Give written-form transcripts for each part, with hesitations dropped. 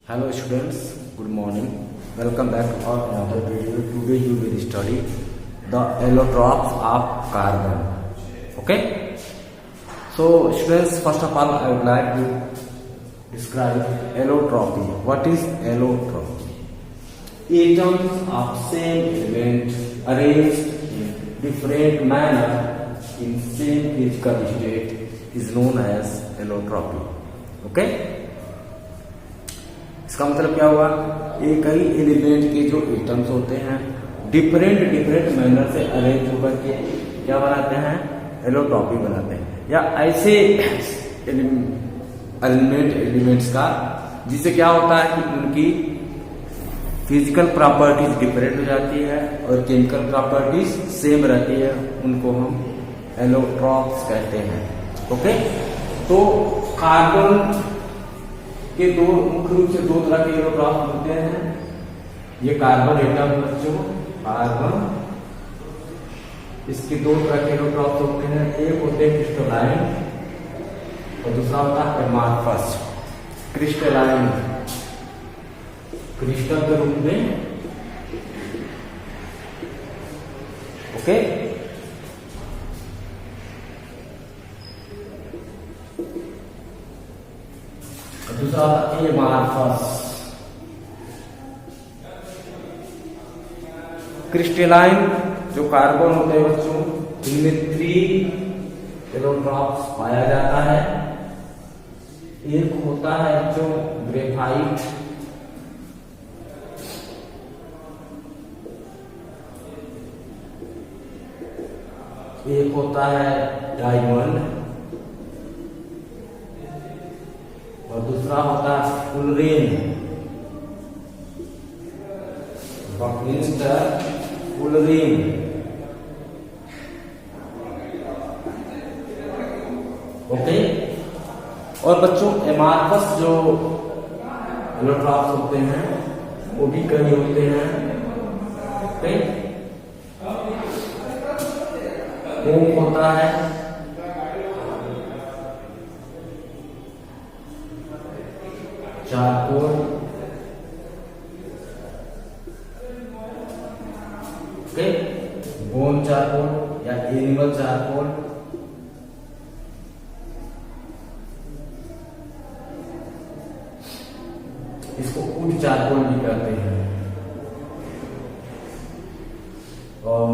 Hello students, good morning. Welcome back to our another video. Today you will study the allotropes of carbon. Okay? So students, first of all I would like to describe allotropy. What is allotropy? Atoms of same element arranged in different manner in same physical state is known as allotropy. Okay? इसका मतलब क्या हुआ? एक ही element के जो atoms होते हैं different manner से अरेंज होकर के क्या बनाते हैं? एलोट्रॉपी बनाते हैं, या ऐसे एलिमेंट्स का जिससे क्या होता है कि उनकी फिजिकल प्रॉपर्टीज डिफरेंट हो जाती है और केमिकल प्रॉपर्टीज सेम रहती है, उनको हम एलोट्रॉप्स कहते हैं. ओके, तो कार्बन के दो मुख्य रूप से दो तरह के एलोट्रॉप्स होते हैं. ये कार्बन एटम बच्चों, कार्बन, इसके दो तरह के एलोट्रॉप्स होते हैं. एक होते हैं क्रिस्टलाइन और दूसरा होता है एमार्फस. क्रिस्टलाइन क्रिस्टल के रूप में, ओके, दूसरा एमार्फस. क्रिस्टलाइन जो कार्बन होते हैं बच्चों, इनमें 3 एलोट्रॉप्स पाया जाता है. एक होता है जो ग्रेफाइट, एक होता है डायमंड और दूसरा होता है फुलरेन. फुलरेन. ओके, और बच्चों एमार्फस जो एलोट्रॉप्स होते हैं वो भी कई होते हैं. ओके, एक होता है चारकोल, ओके, बोन चारकोल या एनिमल चारकोल. इसको वुड चारकोल भी कहते हैं. और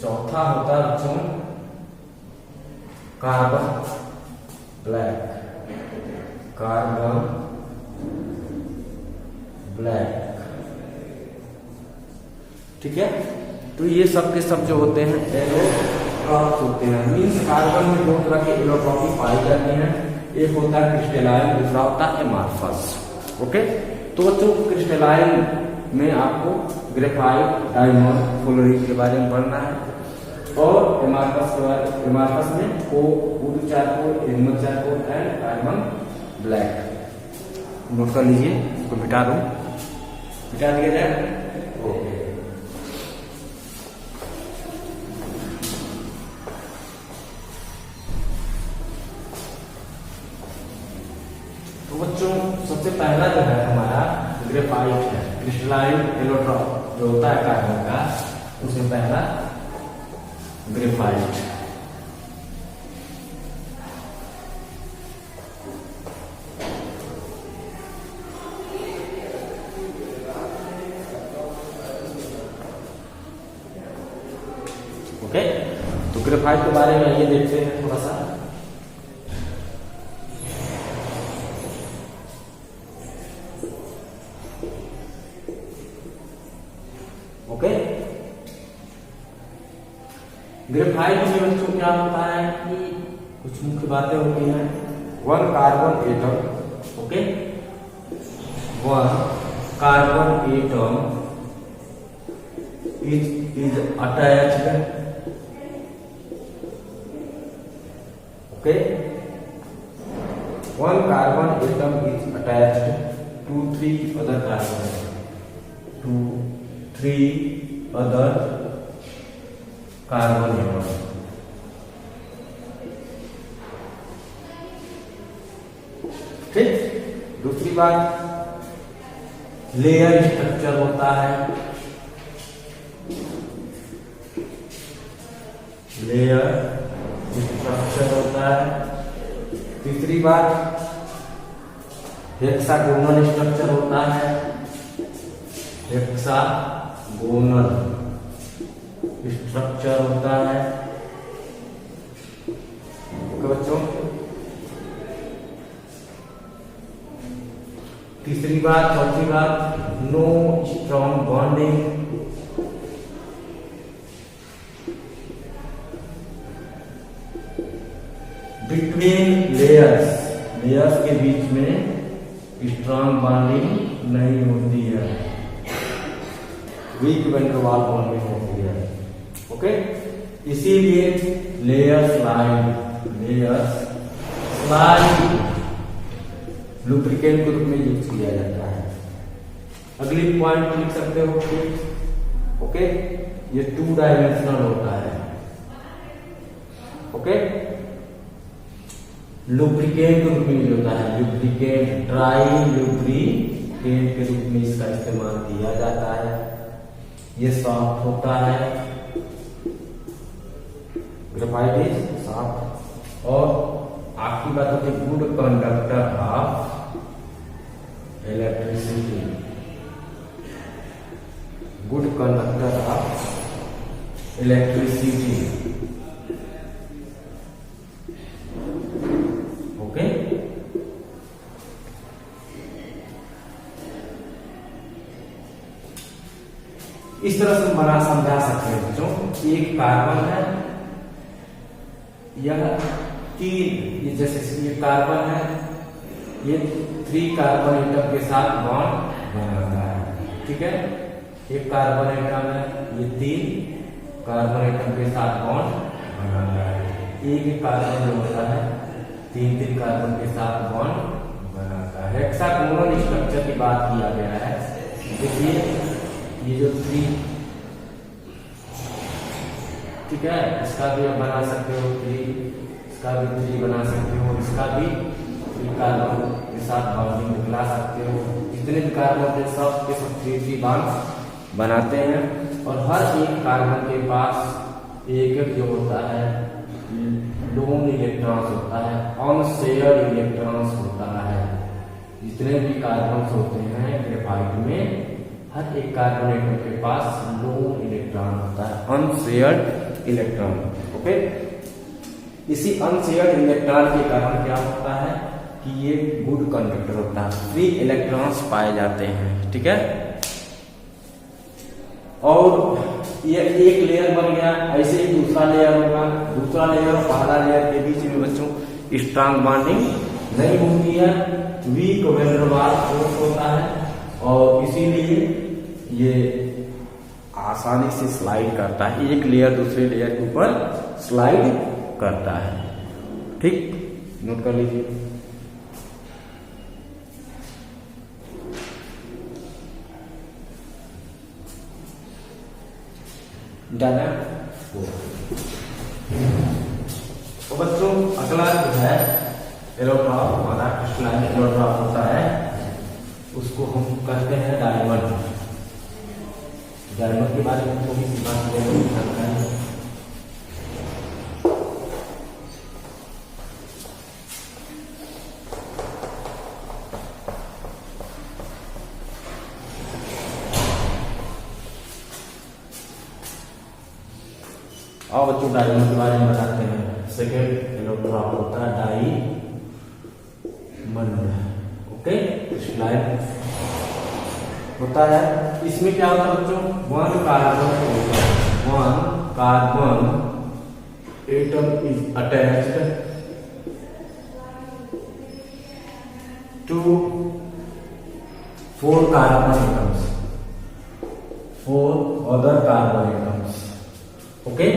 चौथा होता है बच्चों कार्बन ब्लैक. Carbon black. ठीक है, तो ये सब के सब जो होते हैं एलोट्रॉप्स होते हैं. मीन्स कार्बन में दो तरह के एलोट्रॉपी पाई जाती हैं. एक होता है क्रिस्टलाइन, दूसरा होता है एमार्फस. ओके, तो बच्चों क्रिस्टलाइन में आपको ग्रेफाइट, डायमंड, फुलरेन के बारे में पढ़ना है. और एमार्फस में would charcoal, animal charcoal and carbon black. Note कर लीजिए, इसको मिटा दूं, मिटा दिया जाए. ओके, तो बच्चों सबसे पहला जो है हमारा ग्रेफाइट है. क्रिस्टलाइन एलोट्रॉप जो होता है कार्बन का, उसमें पहला ग्रेफाइट. ओके, तो ग्रेफाइट के बारे में ये देखते हैं थोड़ा सा. ओके, ग्रेफाइट में बच्चों क्या होता है कि कुछ मुख्य बातें होती हैं. 1 carbon atom, okay, 1 carbon atom is attached, okay, 1 carbon atom is attached to 3 other carbon, to 3 other carbon atom. ठीक, दूसरी बात लेयर स्ट्रक्चर होता है, लेयर स्ट्रक्चर होता है। तीसरी बात हेक्सागोनल स्ट्रक्चर होता है, हेक्सागोनल स्ट्रक्चर होता है बच्चों। तीसरी बात, चौथी बात, no strong bonding, between layers, layers के बीच में स्ट्रॉन्ग बॉन्डिंग नहीं होती है, weak van der Waals bonding होती है। ओके, इसीलिए लेयर स्लाइड लुब्रिकेंट के रूप में यूज किया जाता है। अगली पॉइंट लिख सकते हो। ओके, ये 2 डायमेंशनल होता है। ओके, लुब्रिकेंट के रूप में यूज होता है, लुब्रिकेंट, ड्राई लुब्रिकेंट के रूप में इसका इस्तेमाल किया जाता है। ये सॉफ्ट होता है, ग्रेफाइट इज सॉफ्ट। और आखिरी बात होती है good conductor of electricity, good conductor of electricity. Okay, इस तरह से बना समझा सकते हैं बच्चों। एक कार्बन है, यह 3, ये जैसे ये कार्बन है, ये 3 कार्बन एटम के साथ बॉन्ड बनाता है। ठीक है, एक कार्बन एटम है, ये 3 कार्बन एटम के साथ बॉन्ड बनाता है। एक कार्बन जो होता है 3 कार्बन के साथ बॉन्ड बनाता है। हेक्सागोनल स्ट्रक्चर की बात किया गया है। देखिए ये जो 3, ठीक है, इसका भी आप बना सकते हो 3, इसका भी 3 बना सकते हो, इसका भी 3 कार्बन के साथ बॉन्डिंग निकला सकते हो। जितने भी कार्बन होते हैं सब के सब 3 बॉन्ड बनाते हैं। और हर एक कार्बन के पास एक जो होता है लोन इलेक्ट्रॉन्स होता है, अनशेयर्ड इलेक्ट्रॉन्स होता है। जितने भी कार्बन होते हैं ग्रेफाइट में, हर एक कार्बन एटम के पास लोन इलेक्ट्रॉन होता है, अनशेयर्ड इलेक्ट्रॉन। ओके, इसी अनशेयर्ड इलेक्ट्रॉन के कारण क्या होता है कि ये गुड कंडक्टर होता है, फ्री इलेक्ट्रॉन्स पाए जाते हैं। ठीक है, और ये एक लेयर बन गया, ऐसे ही दूसरा लेयर होगा, दूसरा लेयर और पहला लेयर के बीच में बच्चों स्ट्रॉन्ग बॉन्डिंग नहीं होती है, weak van der Waals force होता है, और इसीलिए ये आसानी से स्लाइड करता है, एक लेयर दूसरे लेयर के ऊपर स्लाइड करता है। ठीक, नोट कर लीजिए। डाटा तो बच्चों अगला जो है एलोट्रॉप, हमारा क्रिस्टलाइन एलोट्रॉप होता है, उसको हम कहते हैं डायमंड। डायमंड के बारे में थोड़ी सी बात करते हैं। और बच्चों डायमंड के बारे में बताते हैं। सेकेंड एलोट्रॉप होता है डायमंड। ओके, क्रिस्टलाइन होता है। इसमें क्या होता है बच्चों, 1 carbon atom is attached to 4 carbon atoms, 4 other carbon atoms. Okay,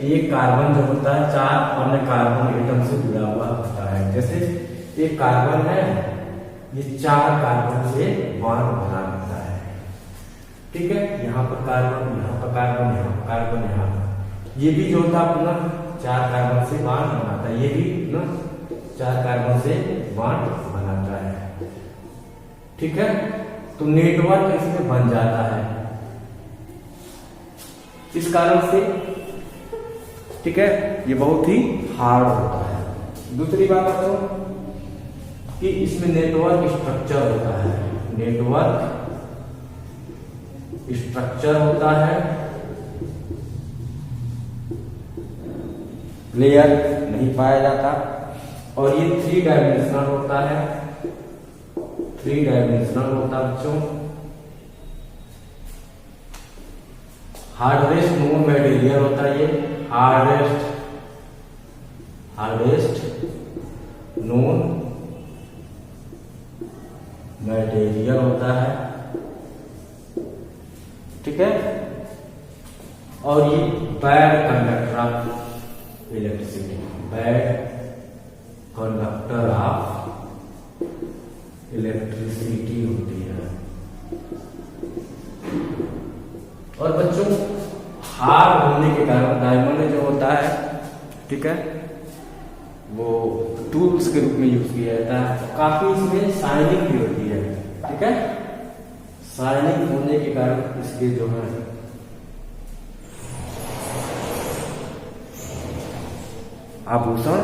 एक कार्बन जो होता है 4 अन्य कार्बन एटम से जुड़ा हुआ होता है। जैसे एक कार्बन है, ये 4 कार्बन से बॉन्ड बना देता है। ठीक है, यहाँ पर कार्बन, यहाँ पर कार्बन, यहाँ पर कार्बन, यहाँ पर ये भी जो होता है अपना 4 कार्बन से बॉन्ड बनाता है, ये भी ना 4 कार्बन से बॉन्ड बनाता है। ठीक है, तो नेटवर्क इसमें बन जाता है। इस कारण से ठीक है ये बहुत ही हार्ड होता है। दूसरी बात बच्चों कि इसमें नेटवर्क स्ट्रक्चर होता है, नेटवर्क स्ट्रक्चर होता है, लेयर नहीं पाया जाता और ये 3 डायमेंशनल होता है, 3 डायमेंशनल होता है बच्चों। हार्डेस्ट नोन मटेरियल होता है ये, हार्डेस्ट नोन मटेरियल होता है, ठीक है। और ये bad conductor of electricity, bad conductor of electricity होती है। और बच्चों हार्ड होने के कारण डायमंड जो होता है ठीक है वो टूल्स के रूप में यूज किया जाता है। काफी इसमें शाइनिंग भी होती है, ठीक है। शाइनिंग होने के कारण इसके जो है आभूषण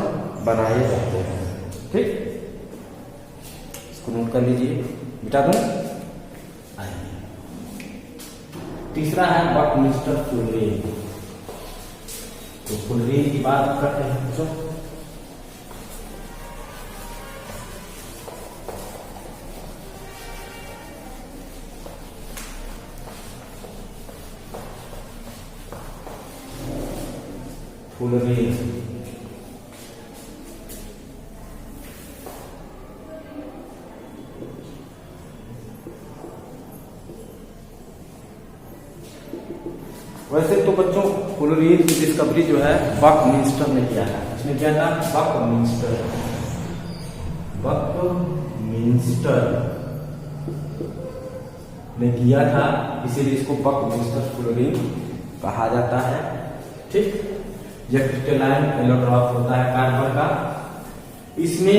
बनाए जाते हैं, ठीक। इसको नोट कर लीजिए, मिटा दूं। तीसरा है बकमिस्टर फुलरेन। तो फुलरेन की बात करते हैं बच्चों। फुलरेन वैसे तो बच्चों फुलरेन की डिस्कवरी जो है बकमिंस्टर ने किया है। इसने क्या था? बकमिंस्टर ने किया था, इसीलिए इसको बकमिंस्टर फुलरेन कहा जाता है, ठीक। यह क्रिस्टलाइन एलोट्रॉप होता है कार्बन का। इसमें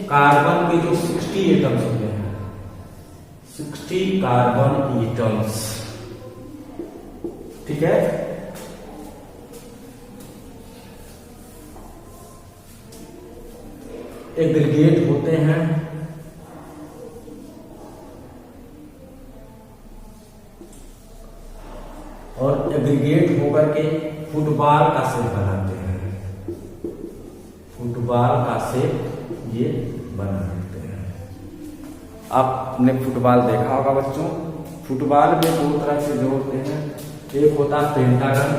कार्बन के जो 60 एटम्स होते हैं, 60 कार्बन एटम्स, ठीक है। एग्रीगेट होते हैं और एग्रीगेट होकर के फुटबॉल का शेप बनाते हैं, फुटबॉल का शेप ये बना देते हैं। आपने फुटबॉल देखा होगा बच्चों। फुटबॉल में 2 तरह से जो होते हैं, एक होता पेंटागन,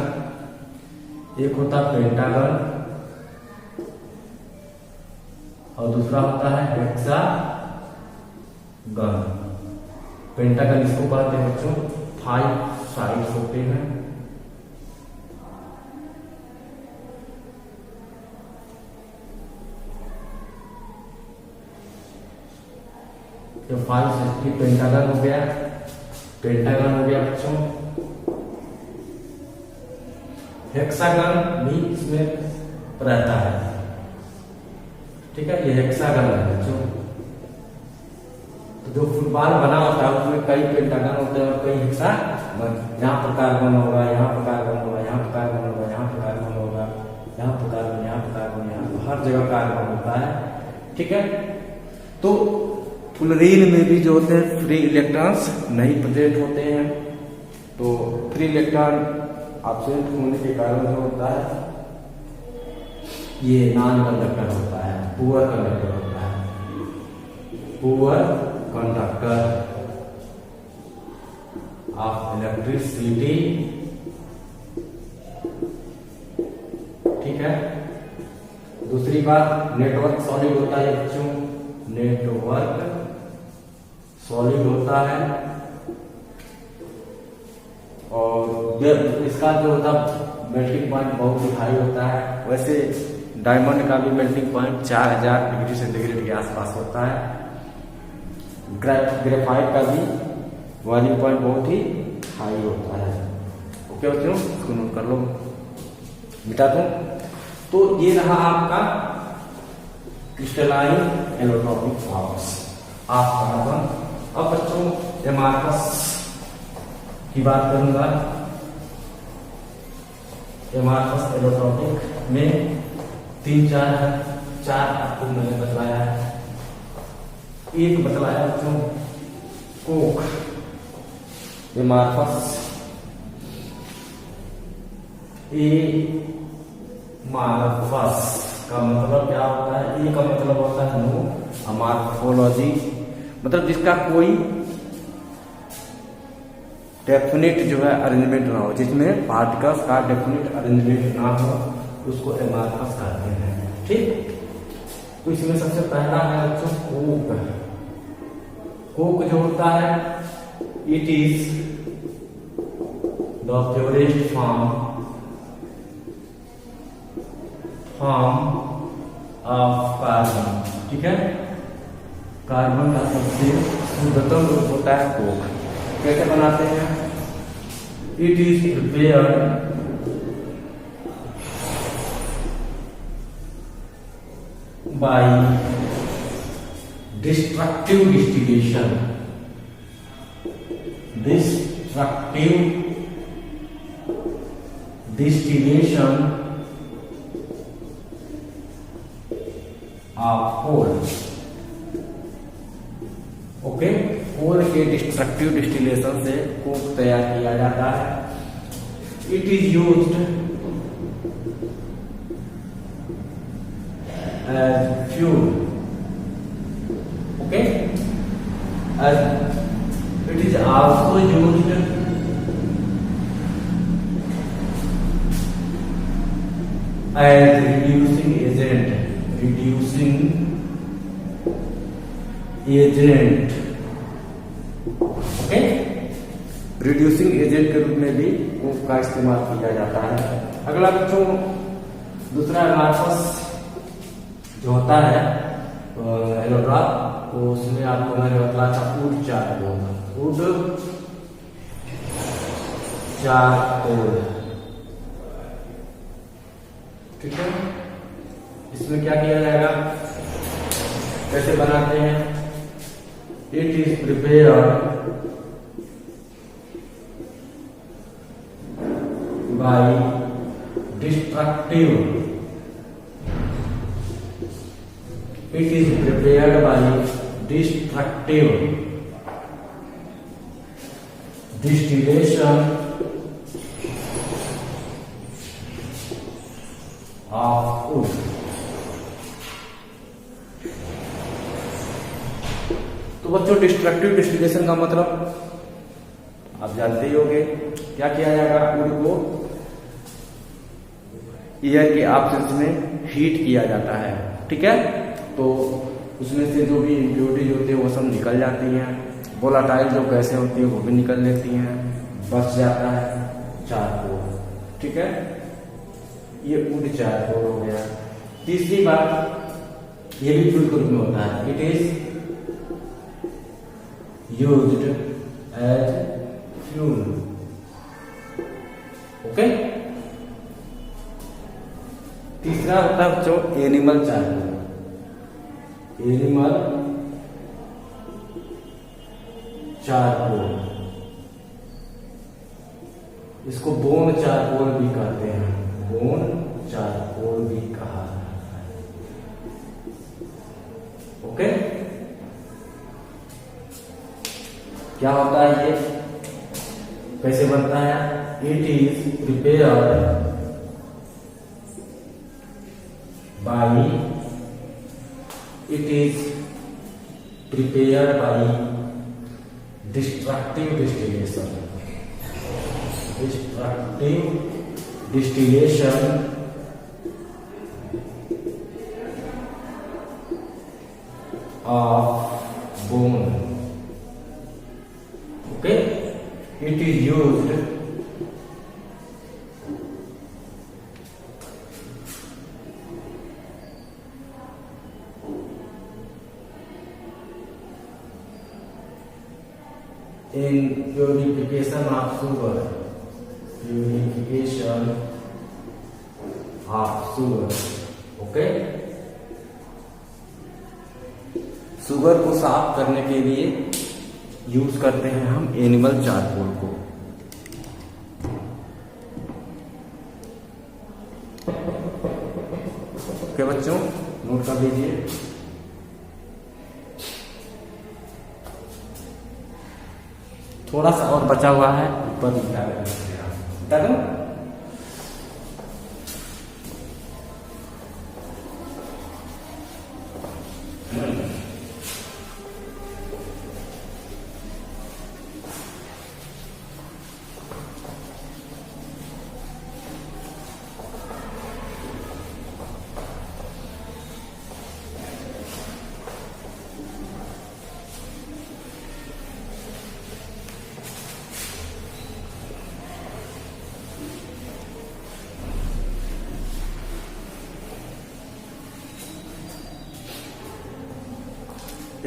एक होता पेंटागन और दूसरा होता है हेक्सागन। पेंटागन इसको कहते हैं बच्चों, 5 साइड्स होते हैं। तो 5 पेंटागन हो गया, पेंटागन हो गया बच्चों। हेक्सागन भी इसमें रहता है, ठीक है। ये हेक्सागन है बच्चों। तो जो फुटबॉल बना होता है उसमें कई पेंटागन होते हैं और कई हेक्सागन। यहाँ पर कार्बन होगा, यहाँ पर कार्बन होगा, यहाँ पर कार्बन होगा, यहाँ पर कार्बन होगा, यहाँ पर कार्बन, यहाँ पर कार्बन, यहाँ पर हर जगह कार्बन होता है, ठीक है। तो फुलरेन में भी जो होते हैं फ्री इलेक्ट्रॉन्स नहीं प्रेजेंट होते हैं। तो फ्री इलेक्ट्रॉन एब्सेंट होने के कारण जो होता है ये नॉन कंडक्टर होता है, पुअर कंडक्टर होता है, पुअर कंडक्टर ऑफ इलेक्ट्रिसिटी, ठीक है। दूसरी बात नेटवर्क सॉलिड होता है बच्चों, नेटवर्क सॉलिड होता है और इसका जो होता मेल्टिंग पॉइंट बहुत ही हाई होता है। वैसे डायमंड का भी मेल्टिंग पॉइंट 4000 डिग्री सेंटीग्रेड के आसपास होता है। ग्रेफाइट का भी बॉइलिंग पॉइंट बहुत ही हाई होता है। ओके बच्चों, इसको नोट कर लो, मिटा दो। तो ये रहा आपका crystalline allotropic forms of carbon. अब बच्चों एमार्फस की बात करूंगा। एमार्फस एलोट्रॉपिक में 4 आपको मैंने बतलाया है। एक बतलाया बच्चों कोक। एमार्फस एमार्फस का मतलब क्या होता है? ए का मतलब होता है नो, अमार्फोलॉजी मतलब जिसका कोई डेफिनेट जो है अरेंजमेंट ना हो, जिसमें पार्टिकल्स का डेफिनेट अरेंजमेंट ना हो, उसको एमार्फस कहते हैं। ठीक, तो इसमें सबसे पहला है बच्चों कोक। कोक जो होता है it is the purest form of carbon. ठीक है, कार्बन का सबसे शुद्धतम रूप होता है कोक। कैसे बनाते हैं? It is prepared by destructive distillation. Distillation of coal. Okay, coal के डिस्ट्रक्टिव डिस्टिलेशन से कोक तैयार किया जाता है। It is used as fuel. Okay, it is also used as reducing agent. Okay, reducing agent के रूप में भी कोक का इस्तेमाल किया जाता है। अगला बच्चों दूसरा एमार्फस जो होता है एलोट्रॉप, तो उसमें आपको मैंने बतलाया था वुड चारकोल। ठीक है, इसमें क्या किया जाएगा, कैसे बनाते हैं? It is prepared by destructive distillation of would. तो बच्चों डिस्ट्रक्टिव डिस्टिलेशन का मतलब आप जानते ही होंगे। क्या किया जाएगा? वुड को एयर के एब्सेंस में हीट किया जाता है। ठीक है, तो उसमें से जो भी इम्प्योरिटीज होती है वो सब निकल जाती हैं। वोलाटाइल जो गैसें होती है वो भी निकल लेती हैं, बच जाता है चारकोल। ठीक है, ये वुड चारकोल हो गया। तीसरी बात, ये भी फ्यूल के रूप में होता है। It is used as fuel. Okay, तीसरा होता है बच्चों एनिमल चारकोल। इसको बोन चारकोल भी कहते हैं, बोन चारकोल भी कहा जाता है। ओके, क्या होता है ये, कैसे बनता है? It is prepared by destructive distillation of bone. Okay, it is used in purification of sugar. Okay, sugar को साफ करने के लिए यूज करते हैं हम एनिमल चारकोल को। ओके बच्चों, नोट कर लीजिए। थोड़ा सा और बचा हुआ है, ऊपर बता दूं।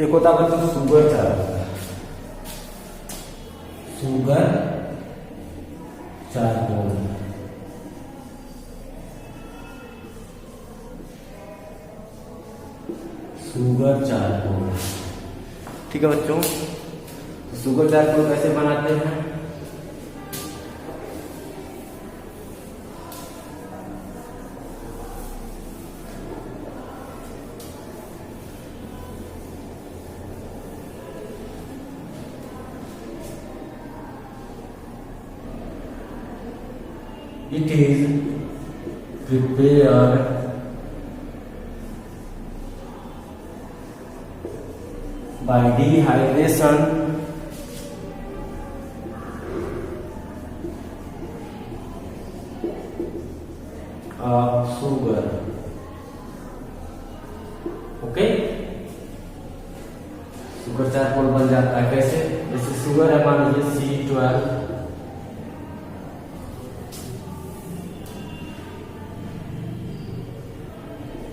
एक होता है बच्चों sugar charcoal, sugar charcoal, sugar charcoal. ठीक है बच्चों, शुगर चारकोल कैसे बनाते हैं? It is prepared by dehydration of sugar. Okay, sugar charcoal बन जाता है कैसे? जैसे शुगर है, मान लीजिए C12,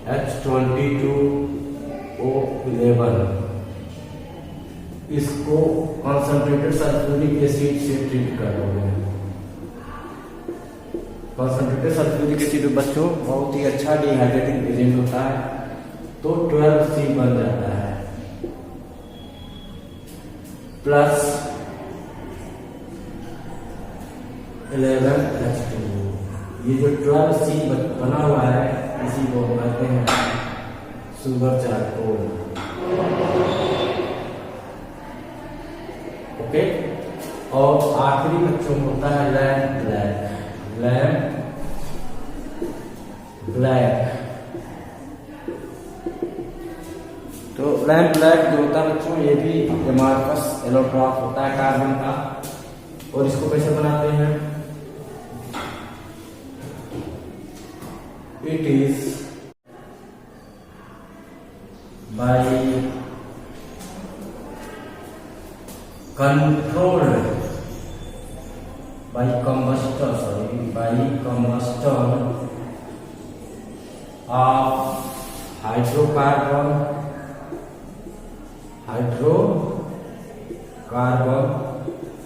H22O11, इसको कॉन्सेंट्रेटेड सल्फ्यूरिक एसिड से ट्रीट कर दोगे। कॉन्सेंट्रेटेड सल्फ्यूरिक एसिड बच्चों बहुत ही अच्छा डिहाइड्रेटिंग एजेंट होता है, तो 12C बन जाता है प्लस 11H2। ये जो 12C बना हुआ है इसी को कहते हैं शुगर चारकोल। ओके, और आखिरी बच्चों होता है लैम्प ब्लैक। लैम्प ब्लैक, तो लैम्प ब्लैक जो होता है बच्चों, ये भी एमार्फस एलोट्रॉप होता है कार्बन का। और इसको कैसे बनाते हैं? It is by controlled by combustion of hydrocarbon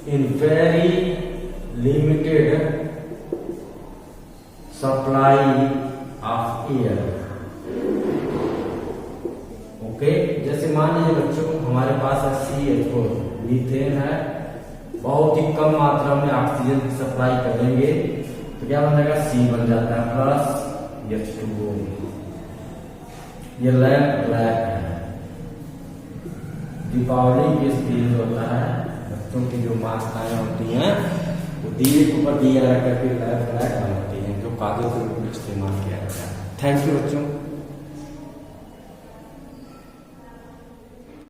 in very limited supply of air. Okay, जैसे मान लीजिए बच्चों हमारे पास है CH4, मीथेन है, बहुत ही कम मात्रा में ऑक्सीजन की सप्लाई करेंगे तो क्या बन जाएगा? C बन जाता है प्लस H2O। ये लैम्प ब्लैक है। दीपावली के स्टील होता है, बच्चों की जो माताएं होती हैं वो दिए के ऊपर दिया रख करके लैम्प ब्लैक बनाती हैं, जो कागज के रूप में इस्तेमाल किया जाता है। थैंक यू बच्चों।